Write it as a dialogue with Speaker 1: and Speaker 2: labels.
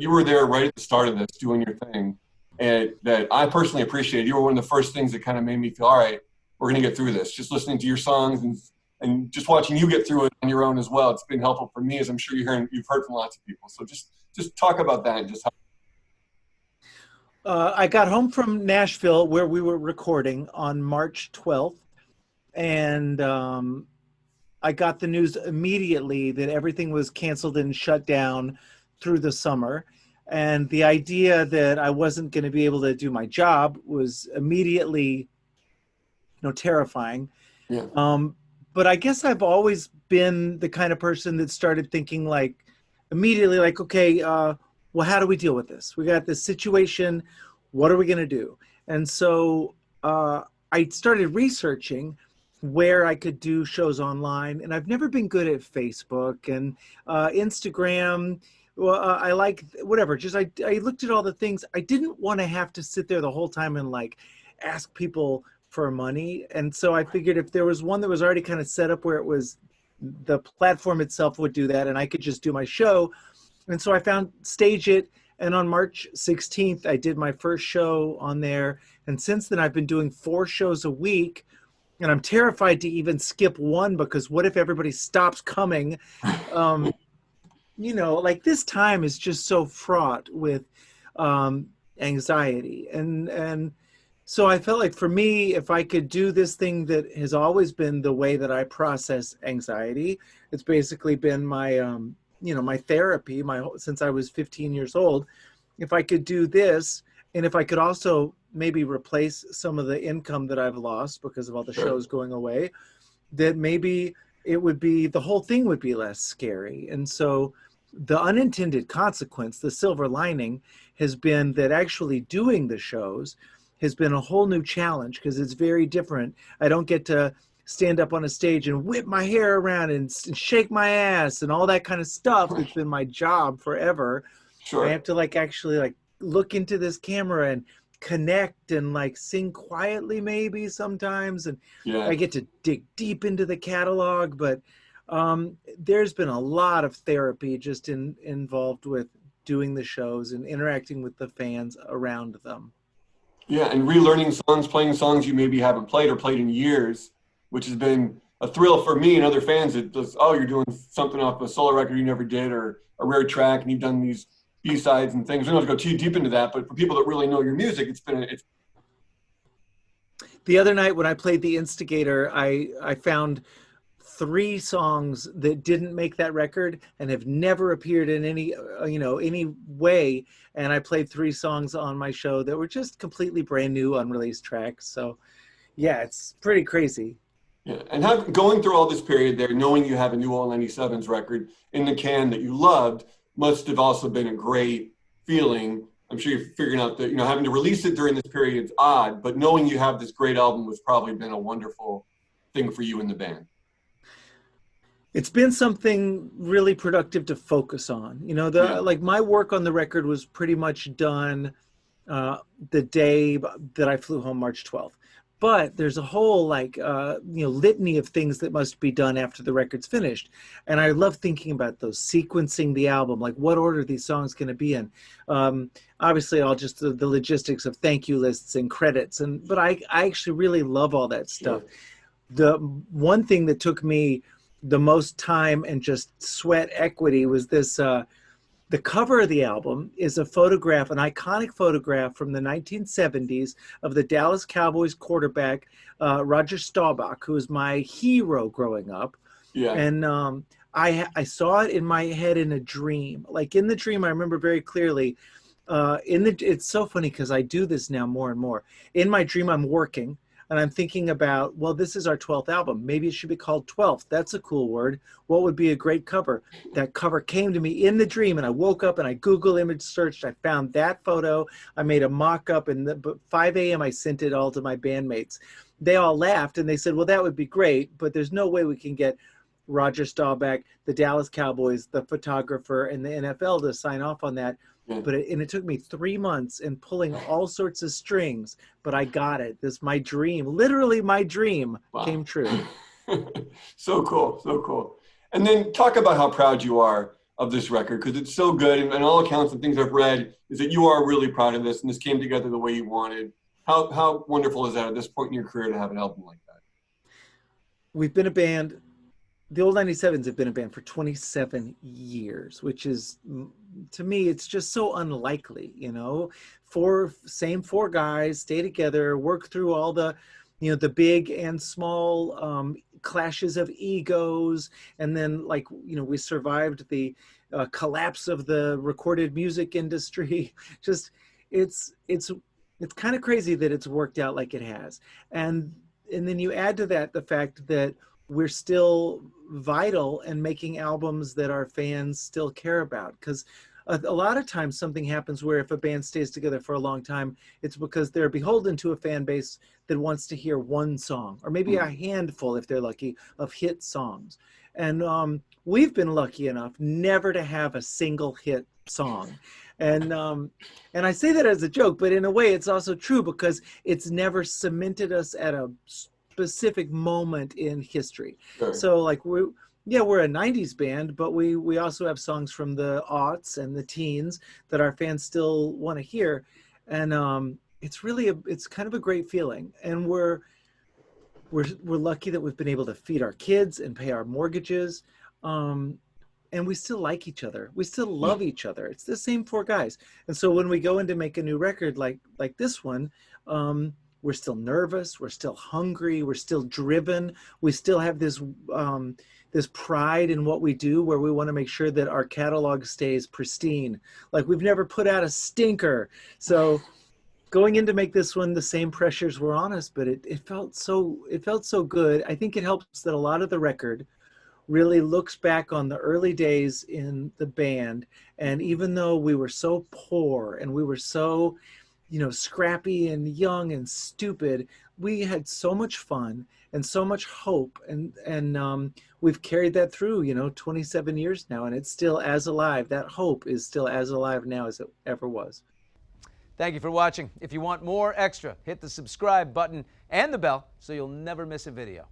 Speaker 1: you were there right at the start of this, doing your thing, and that I personally appreciated. You were one of the first things that kind of made me feel, all right, we're going to get through this. Just listening to your songs and just watching you get through it on your own as well. It's been helpful for me, as I'm sure you've heard from lots of people. So just talk about that and just how.
Speaker 2: I got home from Nashville where we were recording on March 12th, and I got the news immediately that everything was canceled and shut down through the summer. And the idea that I wasn't going to be able to do my job was immediately, terrifying.
Speaker 1: Yeah.
Speaker 2: But I guess I've always been the kind of person that started thinking immediately, okay, well, how do we deal with this? We got this situation. What are we going to do? And so I started researching where I could do shows online. And I've never been good at Facebook and Instagram. Well, I like whatever. Just I looked at all the things. I didn't want to have to sit there the whole time and ask people for money. And so I figured if there was one that was already kind of set up where it was the platform itself would do that and I could just do my show. And so I found Stage It, and on March 16th, I did my first show on there. And since then, I've been doing 4 shows a week, and I'm terrified to even skip one because what if everybody stops coming? This time is just so fraught with anxiety. And so I felt like for me, if I could do this thing that has always been the way that I process anxiety, it's basically been my my therapy since I was 15 years old. If I could do this, and if I could also maybe replace some of the income that I've lost because of all the shows going away, that maybe the whole thing would be less scary. And so the unintended consequence, the silver lining, has been that actually doing the shows has been a whole new challenge because it's very different. I don't get to stand up on a stage and whip my hair around and shake my ass and all that kind of stuff. It's been my job forever.
Speaker 1: Sure.
Speaker 2: I have to actually look into this camera and connect and sing quietly maybe sometimes. And I get to dig deep into the catalog, but there's been a lot of therapy just involved with doing the shows and interacting with the fans around them.
Speaker 1: Yeah, and relearning songs, playing songs you maybe haven't played or played in years, which has been a thrill for me and other fans that just, you're doing something off a solo record you never did or a rare track and you've done these B-sides and things. We don't have to go too deep into that, but for people that really know your music, it's.
Speaker 2: The other night when I played The Instigator, I found 3 songs that didn't make that record and have never appeared in any way. And I played 3 songs on my show that were just completely brand new, unreleased tracks. So yeah, it's pretty crazy.
Speaker 1: Yeah, and going through all this period there, knowing you have a new all 97's record in the can that you loved must have also been a great feeling. I'm sure you're figuring out that, having to release it during this period is odd, but knowing you have this great album was probably been a wonderful thing for you and the band.
Speaker 2: It's been something really productive to focus on. My work on the record was pretty much done the day that I flew home, March 12th. But there's a whole litany of things that must be done after the record's finished. And I love thinking about those, sequencing the album, what order these songs going to be in. Obviously, all just the logistics of thank you lists and credits. But I actually really love all that stuff. Sure. The one thing that took me the most time and just sweat equity was this. The cover of the album is a photograph, an iconic photograph from the 1970s of the Dallas Cowboys quarterback, Roger Staubach, who was my hero growing up.
Speaker 1: Yeah.
Speaker 2: And I saw it in my head in a dream. In the dream, I remember very clearly. It's so funny because I do this now more and more. In my dream, I'm working. And I'm thinking about, well, this is our 12th album. Maybe it should be called 12th. That's a cool word. What would be a great cover? That cover came to me in the dream, and I woke up and I Google image searched. I found that photo. I made a mock-up, and at 5 a.m. I sent it all to my bandmates. They all laughed, and they said, well, that would be great, but there's no way we can get Roger Staubach, the Dallas Cowboys, the photographer, and the NFL to sign off on that. But it took me 3 months and pulling all sorts of strings, but I got it. My dream, literally my dream, came true.
Speaker 1: So cool, so cool. And then talk about how proud you are of this record, because it's so good, and all accounts and things I've read is that you are really proud of this, and this came together the way you wanted. How wonderful is that at this point in your career to have an album like that?
Speaker 2: We've been a band. The old 97's have been a band for 27 years, which is, to me, it's just so unlikely, you know. Four guys stay together, work through all the, you know, the big and small clashes of egos, and then, like, you know, we survived the collapse of the recorded music industry. Just, it's kind of crazy that it's worked out like it has, and then you add to that the fact that we're still vital and making albums that our fans still care about. Because a lot of times something happens where if a band stays together for a long time, it's because they're beholden to a fan base that wants to hear one song, or maybe a handful, if they're lucky, of hit songs. And we've been lucky enough never to have a single hit song. And I say that as a joke, but in a way it's also true, because it's never cemented us at a specific moment in history.
Speaker 1: Sure.
Speaker 2: So like we're a 90s band, but we also have songs from the aughts and the teens that our fans still want to hear. And it's really it's kind of a great feeling. And we're lucky that we've been able to feed our kids and pay our mortgages. And we still like each other. We still love each other. It's the same four guys. And so when we go in to make a new record like this one, we're still nervous. We're still hungry. We're still driven. We still have this this pride in what we do, where we want to make sure that our catalog stays pristine. Like, we've never put out a stinker. So going in to make this one, the same pressures were on us, but it felt so good. I think it helps that a lot of the record really looks back on the early days in the band. And even though we were so poor and we were so, you know, scrappy and young and stupid, we had so much fun and so much hope, and we've carried that through, you know, 27 years now, and it's still as alive. That hope is still as alive now as it ever was.
Speaker 3: Thank you for watching. If you want more extra, hit the subscribe button and the bell so you'll never miss a video.